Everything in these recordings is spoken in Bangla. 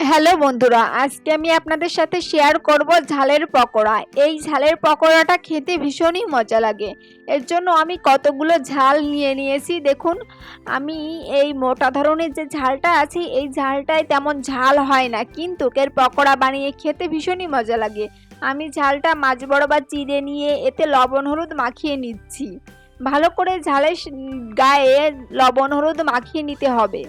হ্যালো বন্ধুরা, আজকে আমি আপনাদের সাথে শেয়ার করব ঝালের পকোড়া। এই ঝালের পকোড়াটা খেতে ভীষণই মজা লাগে। এর জন্য আমি কতগুলো ঝাল নিয়ে নিয়েছি। দেখুন, আমি এই মোটা ধরনের যে ঝালটা আছে এই ঝালটায় তেমন ঝাল হয় না, কিন্তু এর পকোড়া বানিয়ে খেতে ভীষণই মজা লাগে। আমি ঝালটা মাঝ বরাবর চিড়ে নিয়ে এতে লবণ হলুদ মাখিয়ে নিচ্ছি। ভালো করে ঝালের গায়ে লবণ হলুদ মাখিয়ে নিতে হবে।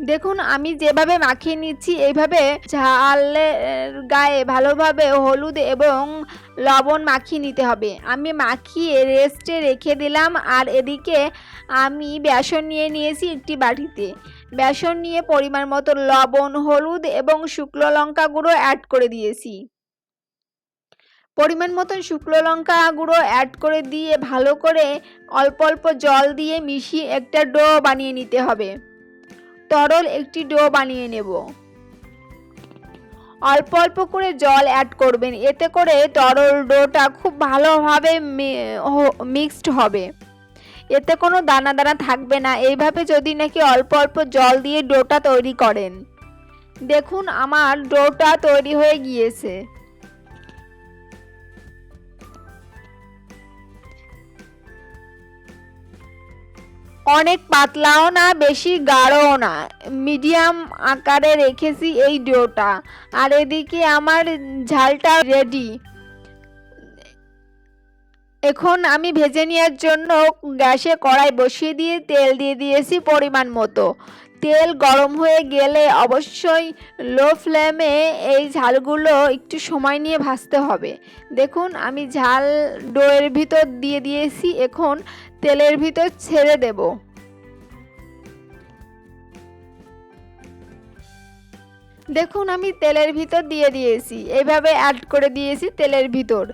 দেখুন, আমি যেভাবে মাখিয়ে নিচ্ছি এইভাবে ঝালের গায়ে ভালোভাবে হলুদ এবং লবণ মাখিয়ে নিতে হবে। আমি মাখিয়ে রেস্টে রেখে দিলাম। আর এদিকে আমি বেসন নিয়ে নিয়েছি একটি বাটিতে। বেসন নিয়ে পরিমাণ মতো লবণ, হলুদ এবং শুকনো লঙ্কা গুঁড়ো অ্যাড করে দিয়েছি। পরিমাণ মতন শুকনো লঙ্কা গুঁড়ো অ্যাড করে দিয়ে ভালো করে অল্প অল্প জল দিয়ে মিশিয়ে একটা ডো বানিয়ে নিতে হবে। তরল একটি ডো বানিয়ে নেব। অল্প অল্প করে জল অ্যাড করবেন, এতে করে তরল ডোটা খুব ভালোভাবে মিক্সড হবে। এতে কোনো দানা দানা থাকবে না। এইভাবে যদি নাকি অল্প অল্প জল দিয়ে ডোটা তৈরি করেন। দেখুন, আমার ডোটা তৈরি হয়ে গিয়েছে। অনেক পাতলাও না, বেশি গাঢ়ও না, মিডিয়াম আকারে রেখেছি এই ডোটা। আর এদিকে আমার ঝালটা রেডি। এখন আমি ভেজে নেওয়ার জন্য গ্যাসে কড়াই বসিয়ে দিয়ে তেল দিয়ে দিয়েছি পরিমাণ মতো। তেল গরম হয়ে গেলে অবশ্যই লো ফ্লেমে এই ঝালগুলো একটু সময় নিয়ে ভাজতে হবে। দেখুন, আমি ঝাল ডোয়ের ভিতর দিয়ে দিয়েছি। এখন তেলের ভিতর ছেড়ে দেব। দেখুন, আমি তেলের ভিতর দিয়ে দিয়েছি, এইভাবে অ্যাড করে দিয়েছি তেলের ভিতর।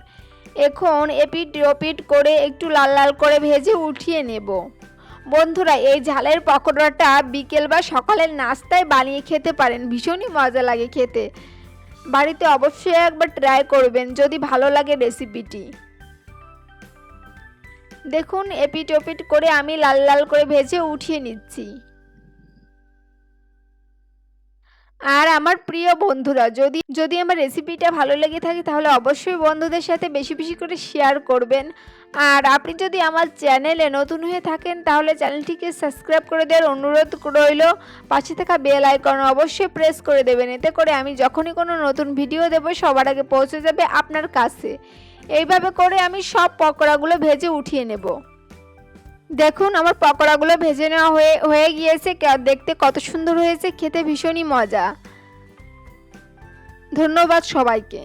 এখন এপিট ওপিট করে একটু লাল লাল করে ভেজে উঠিয়ে নেব। বন্ধুরা, এই ঝালের পকোড়াটা বিকেল বা সকালের নাস্তায় বানিয়ে খেতে পারেন, ভীষণই মজা লাগে খেতে। বাড়িতে অবশ্যই একবার ট্রাই করবেন যদি ভালো লাগে রেসিপিটি। দেখুন, এপিট ওপিট করে আমি লাল লাল করে ভেজে উঠিয়ে নিচ্ছি। আর আমার প্রিয় বন্ধুরা, যদি যদি আমার রেসিপিটা ভালো লেগে থাকে তাহলে অবশ্যই বন্ধুদের সাথে বেশি বেশি করে শেয়ার করবেন। আর আপনি যদি আমার চ্যানেলে নতুন হয়ে থাকেন তাহলে চ্যানেলটিকে সাবস্ক্রাইব করে দেওয়ার অনুরোধ রইল। পাশে থাকা বেল আইকন অবশ্যই প্রেস করে দেবেন, এতে করে আমি যখনই কোনো নতুন ভিডিও দেব সবার আগে পৌঁছে যাবে আপনার কাছে। এইভাবে করে আমি সব পকোড়াগুলো ভেজে উঠিয়ে নেব। দেখুন, আমার পকোড়াগুলো ভেজে নেওয়া হয়ে গিয়েছে। দেখতে কত সুন্দর হয়েছে, খেতে ভীষণই মজা। ধন্যবাদ সবাইকে।